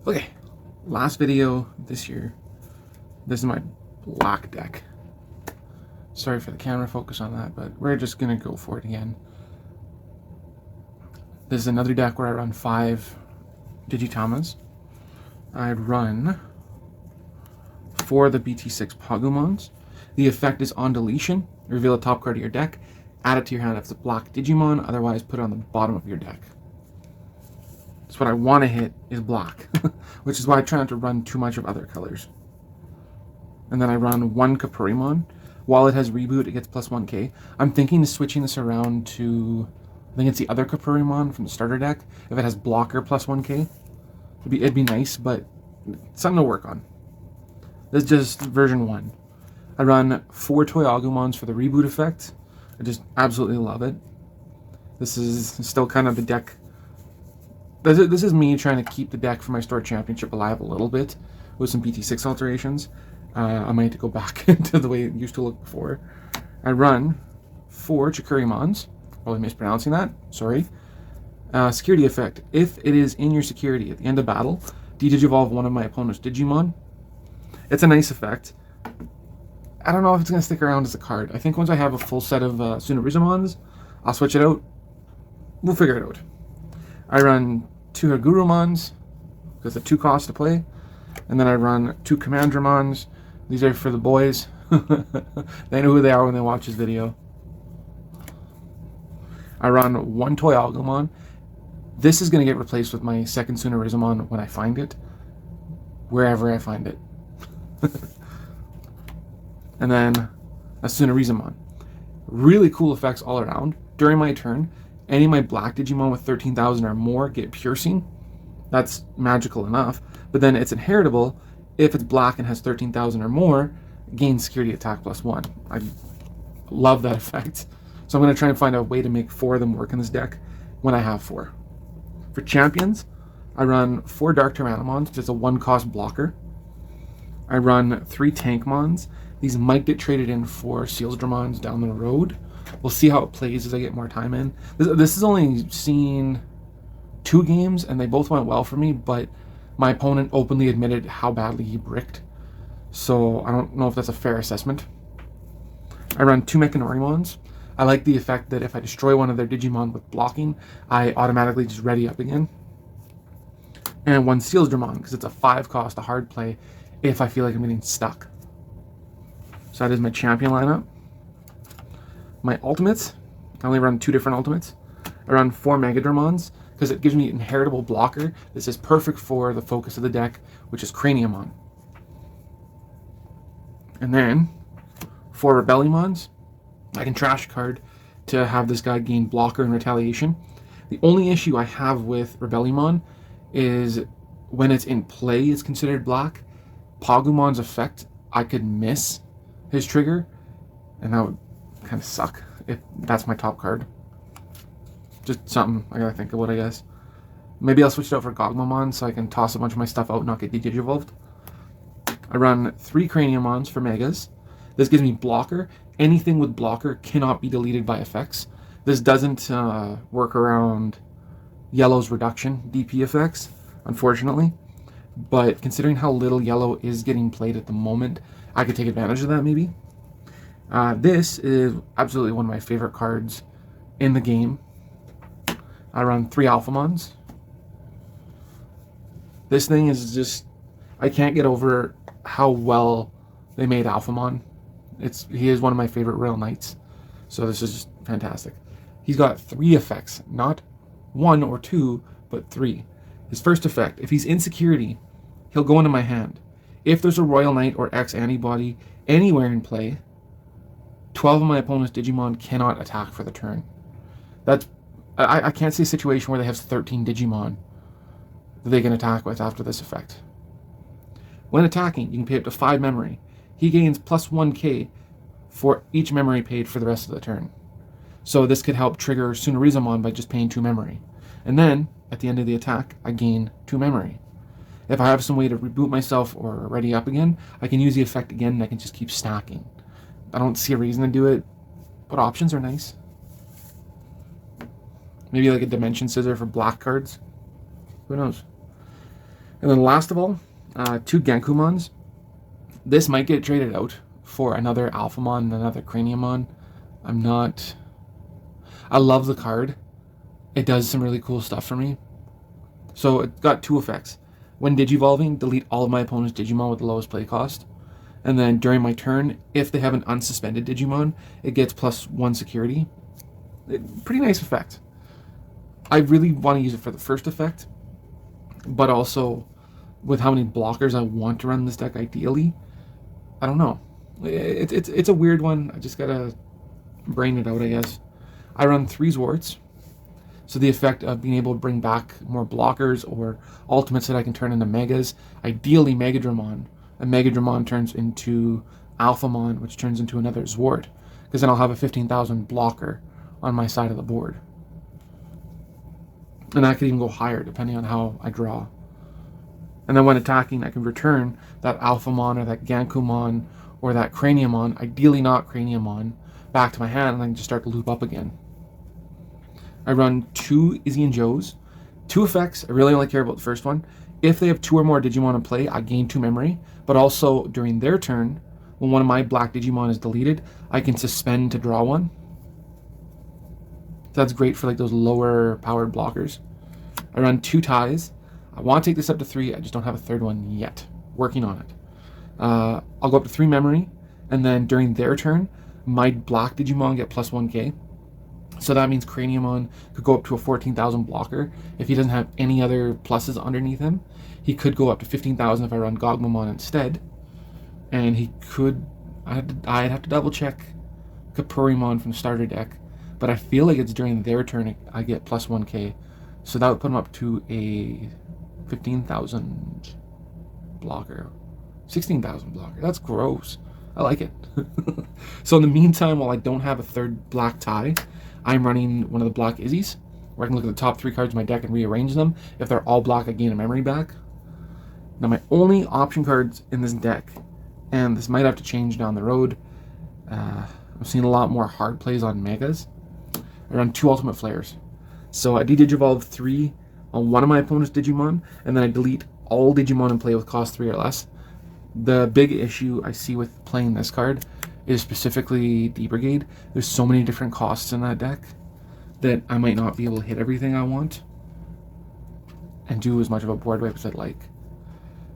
Okay, last video this year. This is my black deck. Sorry for the camera focus on that, but we're just gonna go for it again. This is another deck where I run 5 Digitamas. I run 4 of the BT6 Pagumons. The effect is on deletion. Reveal a top card of your deck. Add it to your hand if it's a black Digimon, otherwise put it on the bottom of your deck. So what I want to hit is black, which is why I try not to run too much of other colors. And then I run 1 Kapurimon. While it has reboot, it gets plus 1k. I'm thinking of switching this around to, I think it's the other Kapurimon from the starter deck. If it has blocker plus 1k, it'd be nice, but something to work on. This is just version 1. I run 4 Toy Agumons for the reboot effect. I just absolutely love it. This is still kind of the deck. This is me trying to keep the deck for my store championship alive a little bit with some BT6 alterations. I might need to go back into the way it used to look before. I run 4 Chikurimons. Probably mispronouncing that. Sorry. Security effect. If it is in your security at the end of battle, de-digivolve one of my opponent's Digimon. It's a nice effect. I don't know if it's going to stick around as a card. I think once I have a full set of Tsunarizumons, I'll switch it out. We'll figure it out. I run 2 Hagurumons, because they're 2 costs to play. And then I run 2 Commandramons. These are for the boys. They know who they are when they watch this video. I run 1 Toy Agumon. This is going to get replaced with my second Tsunarizumon when I find it. Wherever I find it. And then a Tsunarizumon. Really cool effects all around. During my turn, any of my black Digimon with 13,000 or more get piercing. That's magical enough. But then it's inheritable. If it's black and has 13,000 or more, gains security attack plus 1. I love that effect. So I'm going to try and find a way to make 4 of them work in this deck when I have 4. For champions, I run 4 Dark Tyrannomons, which is a 1-cost blocker. I run 3 Tankmons. These might get traded in for Sealsdramons down the road. We'll see how it plays as I get more time in. This has only seen 2 games, and they both went well for me, but my opponent openly admitted how badly he bricked. So I don't know if that's a fair assessment. I run 2 Mechanorimons. I like the effect that if I destroy one of their Digimon with blocking, I automatically just ready up again. And 1 Sealsdramon, because it's a 5-cost, a hard play, if I feel like I'm getting stuck. So that is my champion lineup. My ultimates, I only run 2 different ultimates. I run 4 Megadramons, because it gives me an inheritable blocker. This is perfect for the focus of the deck, which is Craniumon. And then 4 Rebellumons. I can trash a card to have this guy gain blocker and retaliation. The only issue I have with Rebellumon is when it's in play, it's considered black. Pagumon's effect, I could miss his trigger, and that would kind of suck if that's my top card. Just something I gotta think about, I guess. Maybe I'll switch it out for Gogmamon so I can toss a bunch of my stuff out and not get de-digivolved. I run 3 Craniumons for Megas. This gives me blocker. Anything with blocker cannot be deleted by effects. This doesn't work around Yellow's reduction DP effects, unfortunately. But considering how little Yellow is getting played at the moment, I could take advantage of that maybe. This is absolutely one of my favorite cards in the game. I run 3 Alphamons. This thing is just, I can't get over how well they made Alphamon. He is one of my favorite Royal Knights. So this is just fantastic. He's got 3 effects, not 1 or 2, but 3. His first effect, if he's in security, he'll go into my hand. If there's a Royal Knight or X antibody anywhere in play, 12 of my opponent's Digimon cannot attack for the turn. I can't see a situation where they have 13 Digimon that they can attack with after this effect. When attacking, you can pay up to 5 memory. He gains plus 1k for each memory paid for the rest of the turn. So this could help trigger Tsunarizumon by just paying 2 memory. And then, at the end of the attack, I gain 2 memory. If I have some way to reboot myself or ready up again, I can use the effect again and I can just keep stacking. I don't see a reason to do it, but options are nice. Maybe like a Dimension Scissor for black cards. Who knows? And then last of all, 2 Gankumons. This might get traded out for another Alphamon and another Craniumon. I love the card. It does some really cool stuff for me. So it got 2 effects. When Digivolving, delete all of my opponent's Digimon with the lowest play cost. And then during my turn, if they have an unsuspended Digimon, it gets +1 security. Pretty nice effect. I really want to use it for the first effect, but also with how many blockers I want to run this deck ideally. I don't know. It's a weird one. I just gotta brain it out, I guess. I run 3 Zwarts. So the effect of being able to bring back more blockers or ultimates that I can turn into Megas. Ideally Megadramon. And Megadramon turns into Alphamon, which turns into another Zwart. Because then I'll have a 15,000 blocker on my side of the board. And that could even go higher depending on how I draw. And then when attacking, I can return that Alphamon or that Gankumon or that Craniumon, ideally not Craniumon, back to my hand, and I can just start to loop up again. I run 2 Izzy and Joes. 2 effects. I really only care about the first one. If they have 2 or more Digimon in play, I gain 2 memory. But also, during their turn, when one of my black Digimon is deleted, I can suspend to draw 1. So that's great for like those lower powered blockers. I run 2 ties. I want to take this up to 3. I just don't have a third one yet. Working on it. I'll go up to 3 memory. And then during their turn, my black Digimon get +1k. So that means Craniumon could go up to a 14,000 blocker. If he doesn't have any other pluses underneath him, he could go up to 15,000 if I run Gogmamon instead. And he could... I'd have to double check Kapurimon from starter deck. But I feel like it's during their turn I get +1k. So that would put him up to a 15,000 blocker. 16,000 blocker. That's gross. I like it. So in the meantime, while I don't have a third black tie, I'm running one of the black Izzies, where I can look at the top 3 cards of my deck and rearrange them. If they're all black, I gain a memory back. Now my only option cards in this deck, and this might have to change down the road, I've seen a lot more hard plays on Megas. I run 2 Ultimate Flares. So I Digivolve 3 on one of my opponent's Digimon, and then I delete all Digimon in play with cost 3 or less. The big issue I see with playing this card is specifically D-Brigade. There's so many different costs in that deck that I might not be able to hit everything I want and do as much of a board wipe as I'd like.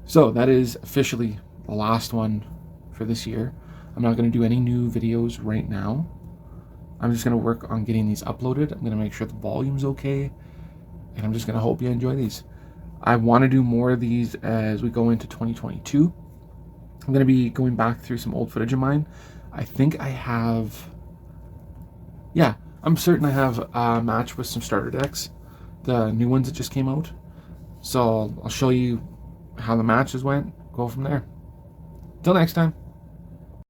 So that is officially the last one for this year. I'm not going to do any new videos right now. I'm just going to work on getting these uploaded. I'm going to make sure the volume's okay, and I'm just going to hope you enjoy these. I want to do more of these as we go into 2022. I'm going to be going back through some old footage of mine. I think I have... Yeah, I'm certain I have a match with some starter decks. The new ones that just came out. So I'll show you how the matches went. Go from there. Till next time.